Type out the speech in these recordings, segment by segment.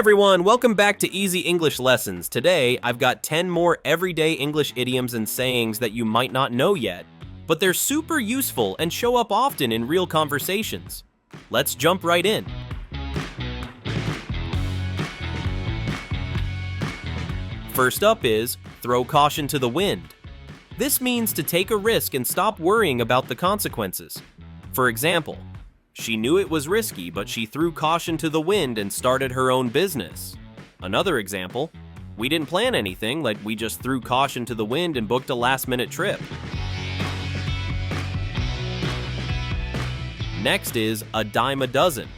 everyone, welcome back to Easy English Lessons. Today, I've got 10 more everyday English idioms and sayings that you might not know yet, but they're super useful and show up often in real conversations. Let's jump right in. First up is, throw caution to the wind. This means to take a risk and stop worrying about the consequences. For example, she knew it was risky, but she threw caution to the wind and started her own business. Another example, we didn't plan anything, like we just threw caution to the wind and booked a last-minute trip. Next is a dime a dozen.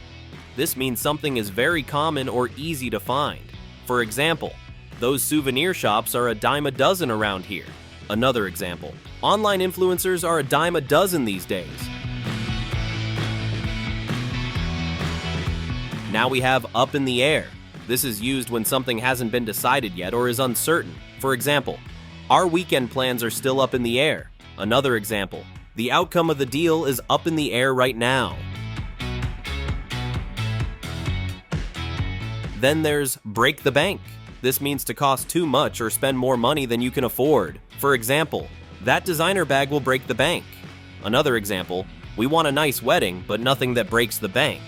This means something is very common or easy to find. For example, those souvenir shops are a dime a dozen around here. Another example, online influencers are a dime a dozen these days. Now we have up in the air. This is used when something hasn't been decided yet or is uncertain. For example, our weekend plans are still up in the air. Another example, the outcome of the deal is up in the air right now. Then there's break the bank. This means to cost too much or spend more money than you can afford. For example, that designer bag will break the bank. Another example, we want a nice wedding, but nothing that breaks the bank.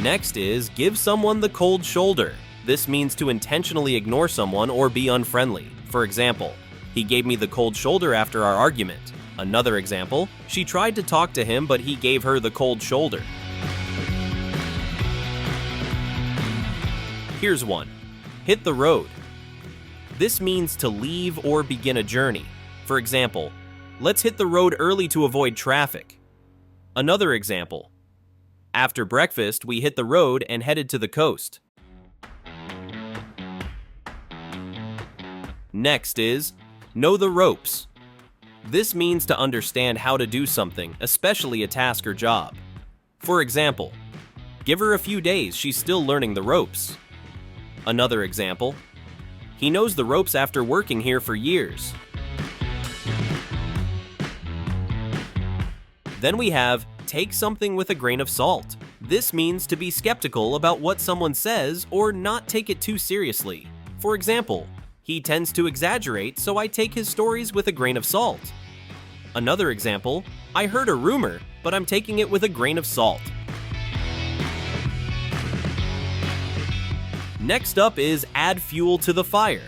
Next is give someone the cold shoulder. This means to intentionally ignore someone or be unfriendly. For example, he gave me the cold shoulder after our argument. Another example, she tried to talk to him, but he gave her the cold shoulder. Here's one. Hit the road. This means to leave or begin a journey. For example, let's hit the road early to avoid traffic. Another example, after breakfast, we hit the road and headed to the coast. Next is, know the ropes. This means to understand how to do something, especially a task or job. For example, give her a few days, she's still learning the ropes. Another example, he knows the ropes after working here for years. Then we have, take something with a grain of salt. This means to be skeptical about what someone says or not take it too seriously. For example, he tends to exaggerate, so I take his stories with a grain of salt. Another example, I heard a rumor, but I'm taking it with a grain of salt. Next up is add fuel to the fire.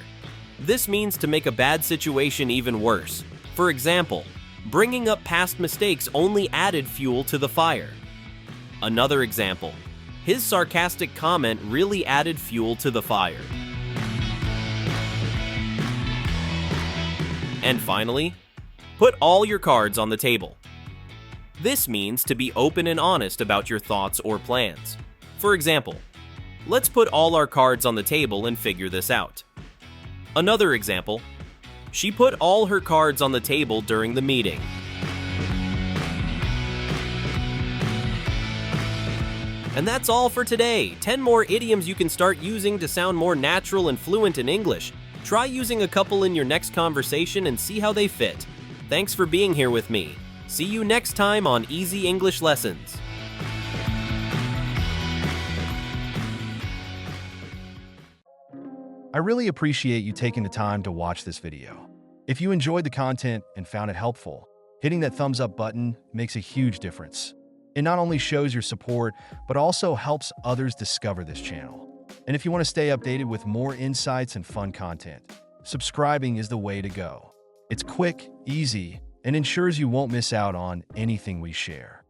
This means to make a bad situation even worse. For example, bringing up past mistakes only added fuel to the fire. Another example, his sarcastic comment really added fuel to the fire. And finally, put all your cards on the table. This means to be open and honest about your thoughts or plans. For example, let's put all our cards on the table and figure this out. Another example, she put all her cards on the table during the meeting. And that's all for today. 10 more idioms you can start using to sound more natural and fluent in English. Try using a couple in your next conversation and see how they fit. Thanks for being here with me. See you next time on Easy English Lessons. I really appreciate you taking the time to watch this video. If you enjoyed the content and found it helpful, hitting that thumbs up button makes a huge difference. It not only shows your support, but also helps others discover this channel. And if you want to stay updated with more insights and fun content, subscribing is the way to go. It's quick, easy, and ensures you won't miss out on anything we share.